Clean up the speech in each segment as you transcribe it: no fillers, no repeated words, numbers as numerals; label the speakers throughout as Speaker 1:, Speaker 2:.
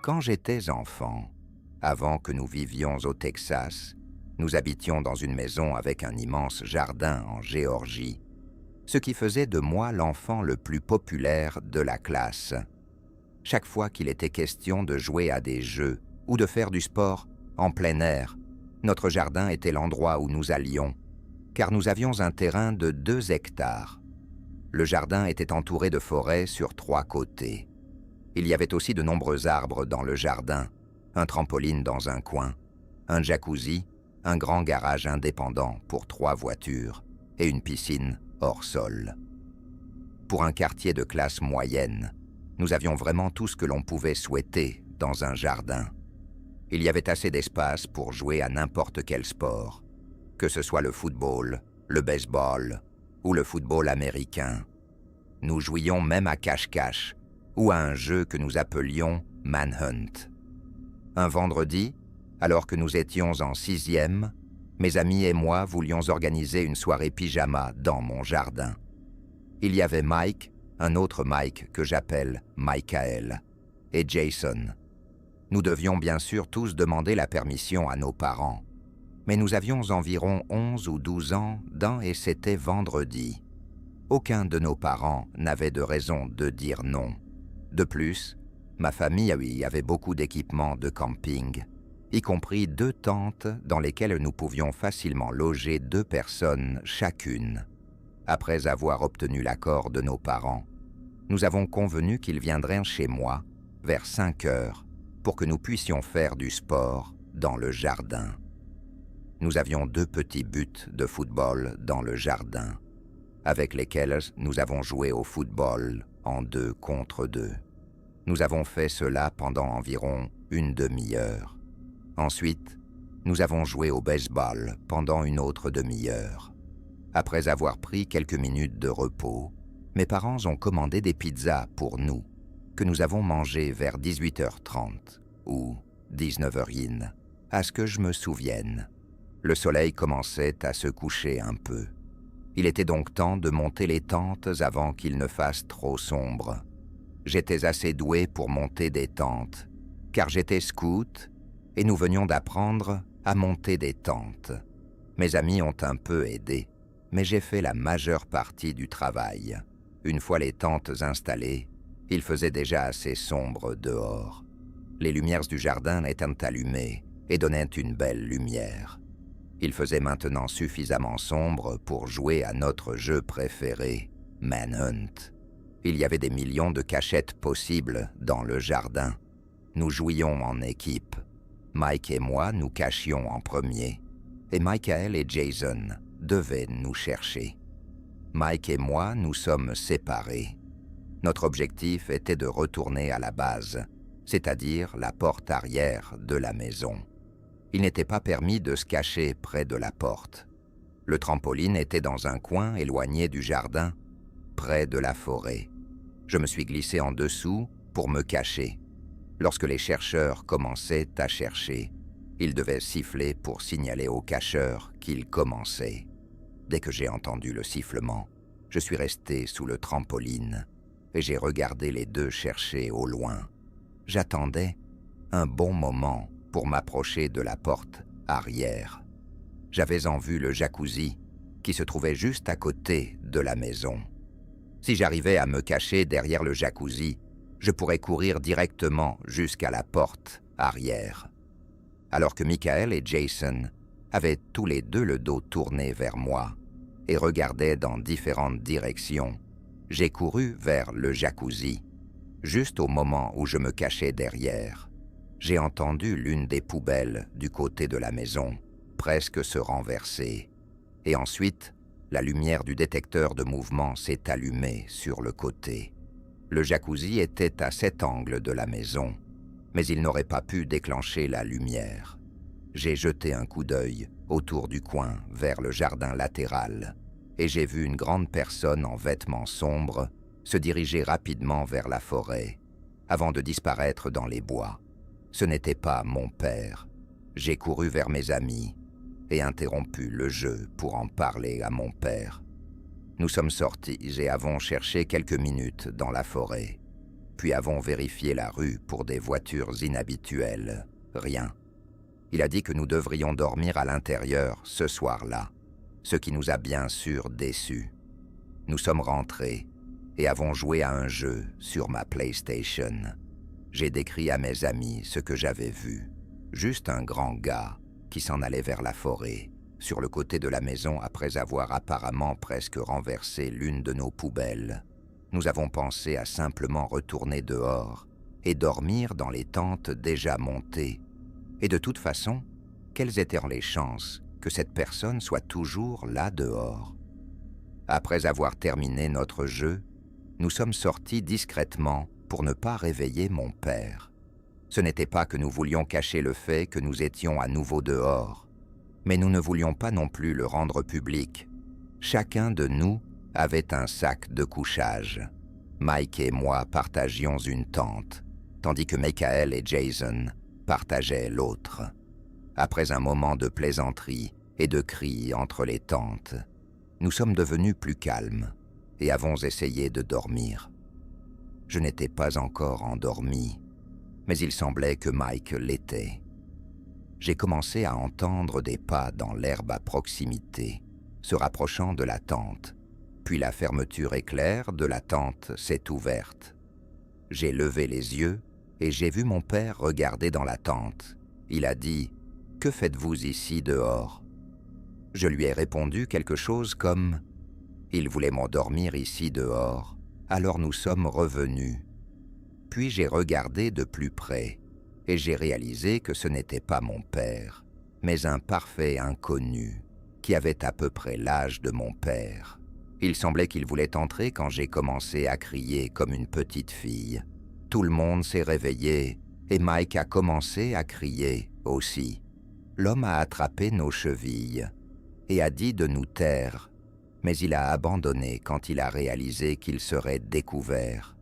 Speaker 1: Quand j'étais enfant, avant que nous vivions au Texas, nous habitions dans une maison avec un immense jardin en Géorgie, ce qui faisait de moi l'enfant le plus populaire de la classe. Chaque fois qu'il était question de jouer à des jeux ou de faire du sport en plein air, notre jardin était l'endroit où nous allions, car nous avions un terrain de 2 hectares. Le jardin était entouré de forêts sur 3 côtés. Il y avait aussi de nombreux arbres dans le jardin, un trampoline dans un coin, un jacuzzi, un grand garage indépendant pour 3 voitures et une piscine hors sol. Pour un quartier de classe moyenne, nous avions vraiment tout ce que l'on pouvait souhaiter dans un jardin. Il y avait assez d'espace pour jouer à n'importe quel sport, que ce soit le football, le baseball ou le football américain. Nous jouions même à cache-cache ou à un jeu que nous appelions Manhunt. Un vendredi, alors que nous étions en 6e, mes amis et moi voulions organiser une soirée pyjama dans mon jardin. Il y avait Mike, un autre Mike que j'appelle Michael, et Jason. Nous devions bien sûr tous demander la permission à nos parents, mais nous avions environ 11 ou 12 ans et c'était vendredi. Aucun de nos parents n'avait de raison de dire non. De plus, ma famille avait beaucoup d'équipements de camping, y compris 2 tentes dans lesquelles nous pouvions facilement loger 2 personnes chacune. Après avoir obtenu l'accord de nos parents, nous avons convenu qu'ils viendraient chez moi vers 5 heures pour que nous puissions faire du sport dans le jardin. Nous avions 2 petits buts de football dans le jardin, avec lesquels nous avons joué au football en 2 contre 2. Nous avons fait cela pendant environ une demi-heure. Ensuite, nous avons joué au baseball pendant une autre demi-heure. Après avoir pris quelques minutes de repos, mes parents ont commandé des pizzas pour nous, que nous avons mangées vers 18h30 ou 19h in, à ce que je me souvienne. Le soleil commençait à se coucher un peu. Il était donc temps de monter les tentes avant qu'il ne fasse trop sombre. J'étais assez doué pour monter des tentes, car j'étais scout et nous venions d'apprendre à monter des tentes. Mes amis ont un peu aidé, mais j'ai fait la majeure partie du travail. Une fois les tentes installées, il faisait déjà assez sombre dehors. Les lumières du jardin étaient allumées et donnaient une belle lumière. Il faisait maintenant suffisamment sombre pour jouer à notre jeu préféré, Manhunt. Il y avait des millions de cachettes possibles dans le jardin. Nous jouions en équipe. Mike et moi nous cachions en premier, et Michael et Jason devaient nous chercher. Mike et moi nous sommes séparés. Notre objectif était de retourner à la base, c'est-à-dire la porte arrière de la maison. Il n'était pas permis de se cacher près de la porte. Le trampoline était dans un coin éloigné du jardin, près de la forêt. Je me suis glissé en dessous pour me cacher. Lorsque les chercheurs commençaient à chercher, ils devaient siffler pour signaler aux cacheurs qu'ils commençaient. Dès que j'ai entendu le sifflement, je suis resté sous le trampoline et j'ai regardé les 2 chercher au loin. J'attendais un bon moment pour m'approcher de la porte arrière. J'avais en vue le jacuzzi qui se trouvait juste à côté de la maison. Si j'arrivais à me cacher derrière le jacuzzi, je pourrais courir directement jusqu'à la porte arrière. Alors que Michael et Jason avaient tous les 2 le dos tourné vers moi et regardaient dans différentes directions, j'ai couru vers le jacuzzi. Juste au moment où je me cachais derrière, j'ai entendu l'une des poubelles du côté de la maison presque se renverser. Et ensuite, la lumière du détecteur de mouvement s'est allumée sur le côté. Le jacuzzi était à cet angle de la maison, mais il n'aurait pas pu déclencher la lumière. J'ai jeté un coup d'œil autour du coin vers le jardin latéral et j'ai vu une grande personne en vêtements sombres se diriger rapidement vers la forêt avant de disparaître dans les bois. Ce n'était pas mon père. J'ai couru vers mes amis et interrompu le jeu pour en parler à mon père. Nous sommes sortis et avons cherché quelques minutes dans la forêt. puis avons vérifié la rue pour des voitures inhabituelles. Rien. Il a dit que nous devrions dormir à l'intérieur ce soir-là, ce qui nous a bien sûr déçus. Nous sommes rentrés et avons joué à un jeu sur ma PlayStation. J'ai décrit à mes amis ce que j'avais vu. Juste un grand gars qui s'en allait vers la forêt, sur le côté de la maison après avoir apparemment presque renversé l'une de nos poubelles. Nous avons pensé à simplement retourner dehors et dormir dans les tentes déjà montées. Et de toute façon, quelles étaient les chances que cette personne soit toujours là dehors? Après avoir terminé notre jeu, nous sommes sortis discrètement pour ne pas réveiller mon père. Ce n'était pas que nous voulions cacher le fait que nous étions à nouveau dehors, mais nous ne voulions pas non plus le rendre public. Chacun de nous avait un sac de couchage. Mike et moi partagions une tente, tandis que Michael et Jason partageaient l'autre. Après un moment de plaisanterie et de cris entre les tentes, nous sommes devenus plus calmes et avons essayé de dormir. Je n'étais pas encore endormi, mais il semblait que Mike l'était. J'ai commencé à entendre des pas dans l'herbe à proximité, se rapprochant de la tente, puis la fermeture éclair de la tente s'est ouverte. J'ai levé les yeux et j'ai vu mon père regarder dans la tente. Il a dit « Que faites-vous ici dehors ?» Je lui ai répondu quelque chose comme « Il voulait m'endormir ici dehors, alors nous sommes revenus. » Puis j'ai regardé de plus près et j'ai réalisé que ce n'était pas mon père, mais un parfait inconnu qui avait à peu près l'âge de mon père. Il semblait qu'il voulait entrer quand j'ai commencé à crier comme une petite fille. Tout le monde s'est réveillé et Mike a commencé à crier aussi. L'homme a attrapé nos chevilles et a dit de nous taire, mais il a abandonné quand il a réalisé qu'il serait découvert.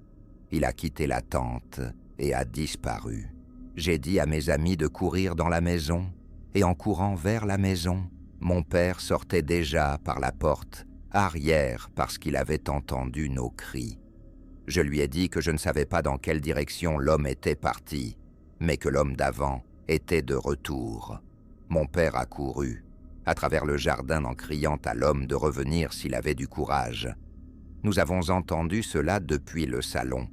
Speaker 1: Il a quitté la tente et a disparu. J'ai dit à mes amis de courir dans la maison, et en courant vers la maison, mon père sortait déjà par la porte arrière parce qu'il avait entendu nos cris. Je lui ai dit que je ne savais pas dans quelle direction l'homme était parti, mais que l'homme d'avant était de retour. Mon père a couru à travers le jardin en criant à l'homme de revenir s'il avait du courage. Nous avons entendu cela depuis le salon.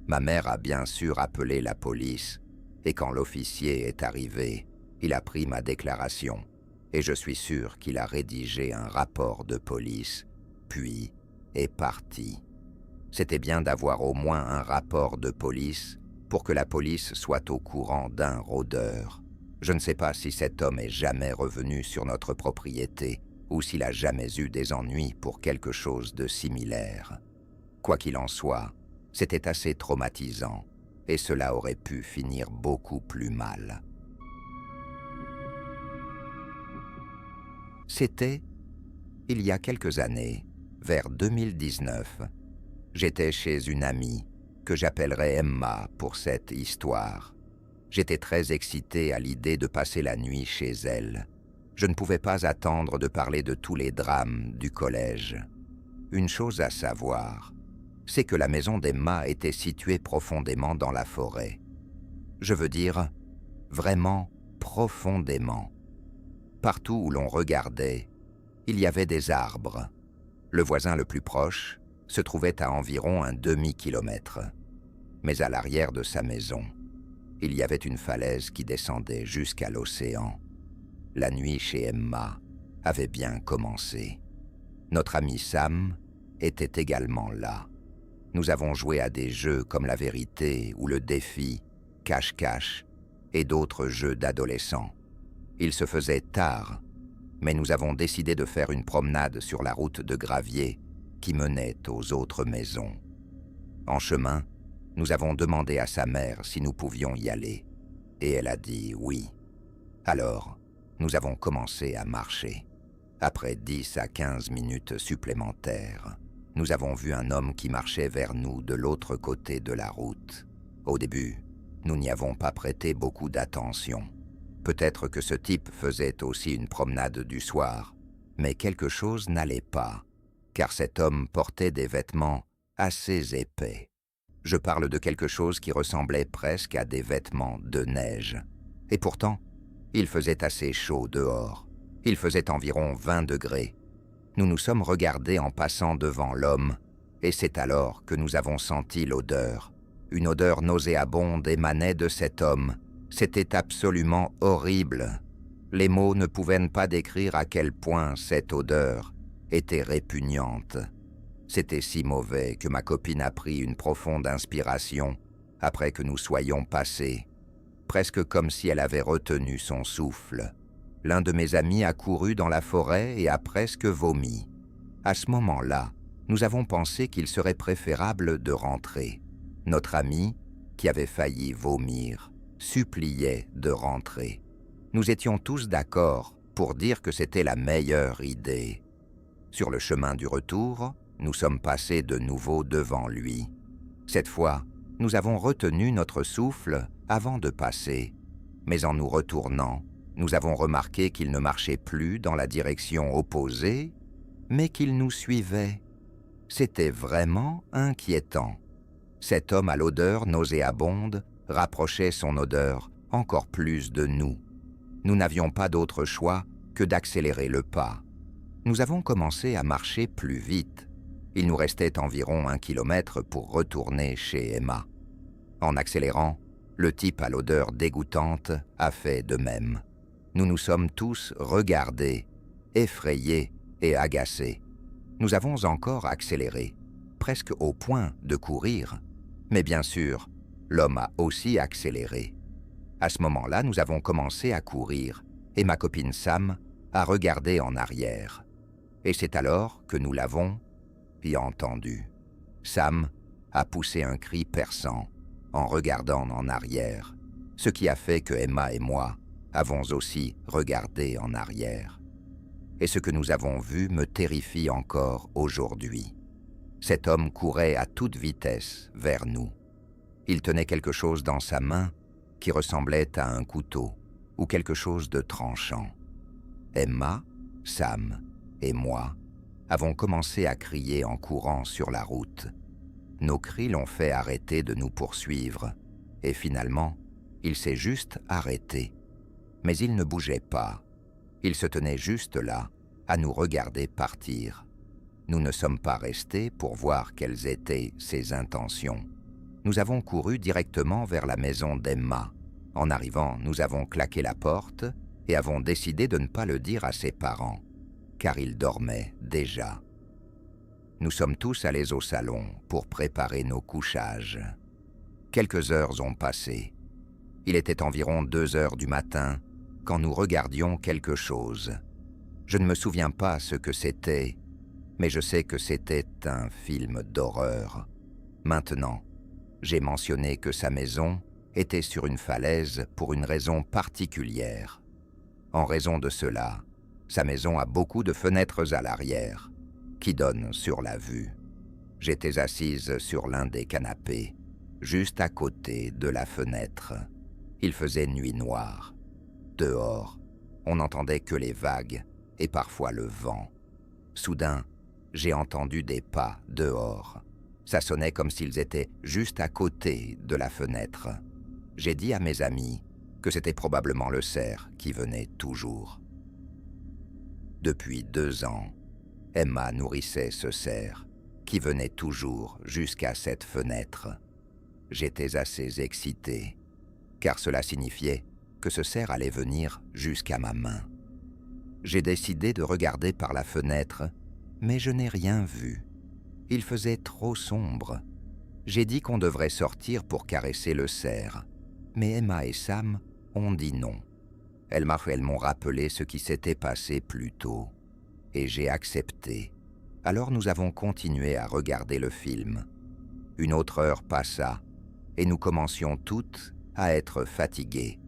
Speaker 1: Ma mère a bien sûr appelé la police, et quand l'officier est arrivé, il a pris ma déclaration, et je suis sûr qu'il a rédigé un rapport de police, puis est parti. C'était bien d'avoir au moins un rapport de police pour que la police soit au courant d'un rôdeur. Je ne sais pas si cet homme est jamais revenu sur notre propriété ou s'il a jamais eu des ennuis pour quelque chose de similaire. Quoi qu'il en soit, c'était assez traumatisant et cela aurait pu finir beaucoup plus mal. C'était il y a quelques années, vers 2019. J'étais chez une amie que j'appellerai Emma pour cette histoire. J'étais très excité à l'idée de passer la nuit chez elle. Je ne pouvais pas attendre de parler de tous les drames du collège. Une chose à savoir, c'est que la maison d'Emma était située profondément dans la forêt. Je veux dire, vraiment profondément. Partout où l'on regardait, il y avait des arbres. Le voisin le plus proche se trouvait à environ un demi-kilomètre. Mais à l'arrière de sa maison, il y avait une falaise qui descendait jusqu'à l'océan. La nuit chez Emma avait bien commencé. Notre ami Sam était également là. Nous avons joué à des jeux comme la vérité ou le défi, cache-cache et d'autres jeux d'adolescents. Il se faisait tard, mais nous avons décidé de faire une promenade sur la route de gravier qui menait aux autres maisons. En chemin, nous avons demandé à sa mère si nous pouvions y aller, et elle a dit oui. Alors, nous avons commencé à marcher. Après 10 à 15 minutes supplémentaires, nous avons vu un homme qui marchait vers nous de l'autre côté de la route. Au début, nous n'y avons pas prêté beaucoup d'attention. Peut-être que ce type faisait aussi une promenade du soir, mais quelque chose n'allait pas, car cet homme portait des vêtements assez épais. Je parle de quelque chose qui ressemblait presque à des vêtements de neige. Et pourtant, il faisait assez chaud dehors. Il faisait environ 20 degrés. Nous nous sommes regardés en passant devant l'homme, et c'est alors que nous avons senti l'odeur. Une odeur nauséabonde émanait de cet homme. C'était absolument horrible. Les mots ne pouvaient pas décrire à quel point cette odeur était répugnante. C'était si mauvais que ma copine a pris une profonde inspiration après que nous soyons passés, presque comme si elle avait retenu son souffle. L'un de mes amis a couru dans la forêt et a presque vomi. À ce moment-là, nous avons pensé qu'il serait préférable de rentrer. Notre ami, qui avait failli vomir, suppliait de rentrer. Nous étions tous d'accord pour dire que c'était la meilleure idée. Sur le chemin du retour, nous sommes passés de nouveau devant lui. Cette fois, nous avons retenu notre souffle avant de passer, mais en nous retournant, nous avons remarqué qu'il ne marchait plus dans la direction opposée, mais qu'il nous suivait. C'était vraiment inquiétant. Cet homme à l'odeur nauséabonde rapprochait son odeur encore plus de nous. Nous n'avions pas d'autre choix que d'accélérer le pas. Nous avons commencé à marcher plus vite. Il nous restait environ 1 kilomètre pour retourner chez Emma. En accélérant, le type à l'odeur dégoûtante a fait de même. Nous nous sommes tous regardés, effrayés et agacés. Nous avons encore accéléré, presque au point de courir. Mais bien sûr, l'homme a aussi accéléré. À ce moment-là, nous avons commencé à courir, et ma copine Sam a regardé en arrière. Et c'est alors que nous l'avons entendu. Sam a poussé un cri perçant en regardant en arrière, ce qui a fait que Emma et moi avons aussi regardé en arrière. Et ce que nous avons vu me terrifie encore aujourd'hui. Cet homme courait à toute vitesse vers nous. Il tenait quelque chose dans sa main qui ressemblait à un couteau ou quelque chose de tranchant. Emma, Sam et moi avons commencé à crier en courant sur la route. Nos cris l'ont fait arrêter de nous poursuivre, et finalement, il s'est juste arrêté. Mais il ne bougeait pas. Il se tenait juste là, à nous regarder partir. Nous ne sommes pas restés pour voir quelles étaient ses intentions. Nous avons couru directement vers la maison d'Emma. En arrivant, nous avons claqué la porte et avons décidé de ne pas le dire à ses parents, car ils dormaient déjà. Nous sommes tous allés au salon pour préparer nos couchages. Quelques heures ont passé. Il était environ 2 heures du matin quand nous regardions quelque chose. Je ne me souviens pas ce que c'était, mais je sais que c'était un film d'horreur. Maintenant, j'ai mentionné que sa maison était sur une falaise pour une raison particulière. En raison de cela, sa maison a beaucoup de fenêtres à l'arrière, qui donnent sur la vue. J'étais assise sur l'un des canapés, juste à côté de la fenêtre. Il faisait nuit noire. Dehors, on n'entendait que les vagues et parfois le vent. Soudain, j'ai entendu des pas dehors. Ça sonnait comme s'ils étaient juste à côté de la fenêtre. J'ai dit à mes amis que c'était probablement le cerf qui venait toujours. Depuis 2 ans, Emma nourrissait ce cerf qui venait toujours jusqu'à cette fenêtre. J'étais assez excité, car cela signifiait que ce cerf allait venir jusqu'à ma main. J'ai décidé de regarder par la fenêtre, mais je n'ai rien vu. Il faisait trop sombre. J'ai dit qu'on devrait sortir pour caresser le cerf, mais Emma et Sam ont dit non. Elles m'ont rappelé ce qui s'était passé plus tôt, et j'ai accepté. Alors nous avons continué à regarder le film. Une autre heure passa, et nous commencions toutes à être fatiguées.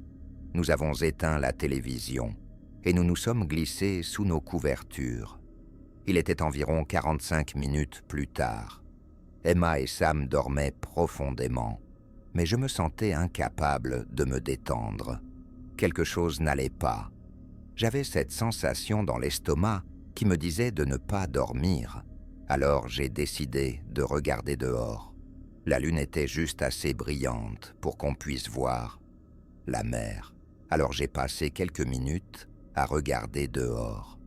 Speaker 1: Nous avons éteint la télévision, et nous nous sommes glissés sous nos couvertures. Il était environ 45 minutes plus tard. Emma et Sam dormaient profondément, mais je me sentais incapable de me détendre. Quelque chose n'allait pas. J'avais cette sensation dans l'estomac qui me disait de ne pas dormir. Alors j'ai décidé de regarder dehors. La lune était juste assez brillante pour qu'on puisse voir la mer. Alors j'ai passé quelques minutes à regarder dehors.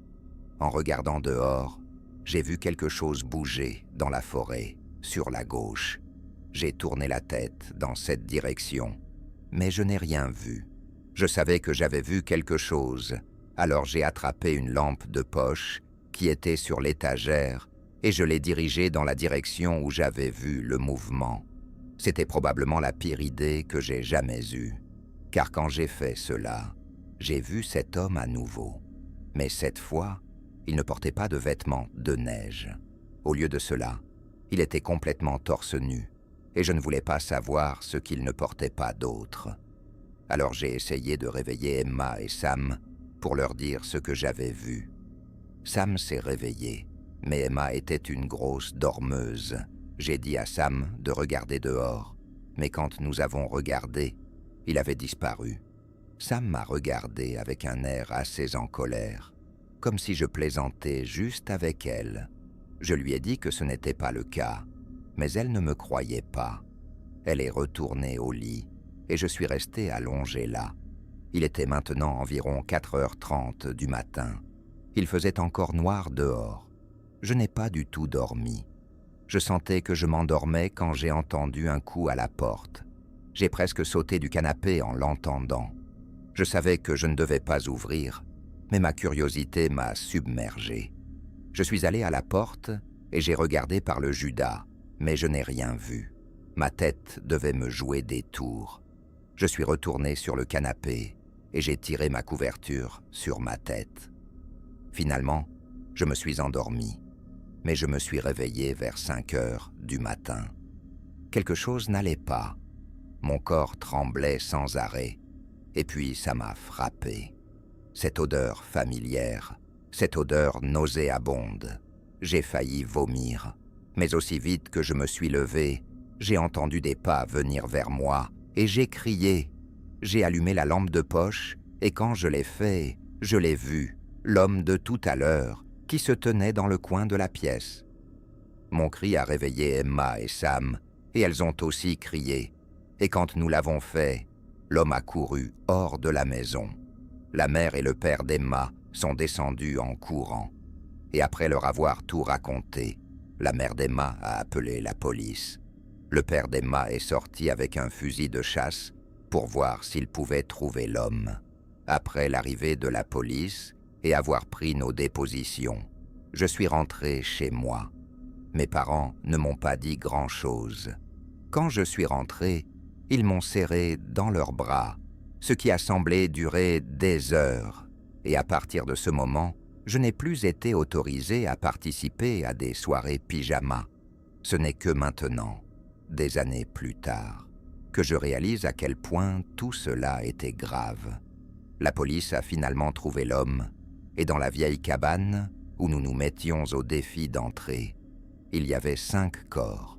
Speaker 1: En regardant dehors, j'ai vu quelque chose bouger dans la forêt, sur la gauche. J'ai tourné la tête dans cette direction, mais je n'ai rien vu. Je savais que j'avais vu quelque chose, alors j'ai attrapé une lampe de poche qui était sur l'étagère et je l'ai dirigée dans la direction où j'avais vu le mouvement. C'était probablement la pire idée que j'ai jamais eue, car quand j'ai fait cela, j'ai vu cet homme à nouveau. Mais cette fois, il ne portait pas de vêtements de neige. Au lieu de cela, il était complètement torse nu, et je ne voulais pas savoir ce qu'il ne portait pas d'autre. Alors j'ai essayé de réveiller Emma et Sam pour leur dire ce que j'avais vu. Sam s'est réveillé, mais Emma était une grosse dormeuse. J'ai dit à Sam de regarder dehors, mais quand nous avons regardé, il avait disparu. Sam m'a regardé avec un air assez en colère, comme si je plaisantais juste avec elle. Je lui ai dit que ce n'était pas le cas, mais elle ne me croyait pas. Elle est retournée au lit, et je suis resté allongé là. Il était maintenant environ 4h30 du matin. Il faisait encore noir dehors. Je n'ai pas du tout dormi. Je sentais que je m'endormais quand j'ai entendu un coup à la porte. J'ai presque sauté du canapé en l'entendant. Je savais que je ne devais pas ouvrir, mais ma curiosité m'a submergé. Je suis allé à la porte et j'ai regardé par le judas, mais je n'ai rien vu. Ma tête devait me jouer des tours. Je suis retourné sur le canapé et j'ai tiré ma couverture sur ma tête. Finalement, je me suis endormi, mais je me suis réveillé vers 5h du matin. Quelque chose n'allait pas. Mon corps tremblait sans arrêt, et puis ça m'a frappé. Cette odeur familière, cette odeur nauséabonde. J'ai failli vomir, mais aussi vite que je me suis levé, j'ai entendu des pas venir vers moi et j'ai crié. J'ai allumé la lampe de poche et quand je l'ai fait, je l'ai vu, l'homme de tout à l'heure, qui se tenait dans le coin de la pièce. Mon cri a réveillé Emma et Sam, et elles ont aussi crié. Et quand nous l'avons fait, l'homme a couru hors de la maison. La mère et le père d'Emma sont descendus en courant. Et après leur avoir tout raconté, la mère d'Emma a appelé la police. Le père d'Emma est sorti avec un fusil de chasse pour voir s'il pouvait trouver l'homme. Après l'arrivée de la police et avoir pris nos dépositions, je suis rentré chez moi. Mes parents ne m'ont pas dit grand-chose. Quand je suis rentré, ils m'ont serré dans leurs bras, ce qui a semblé durer des heures. Et à partir de ce moment, je n'ai plus été autorisé à participer à des soirées pyjama. Ce n'est que maintenant, des années plus tard, que je réalise à quel point tout cela était grave. La police a finalement trouvé l'homme, et dans la vieille cabane, où nous nous mettions au défi d'entrer, il y avait 5 corps,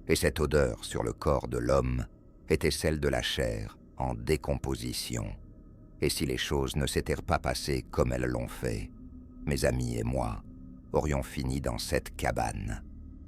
Speaker 1: et cette odeur sur le corps de l'homme était celle de la chair en décomposition. Et si les choses ne s'étaient pas passées comme elles l'ont fait, mes amis et moi aurions fini dans cette cabane.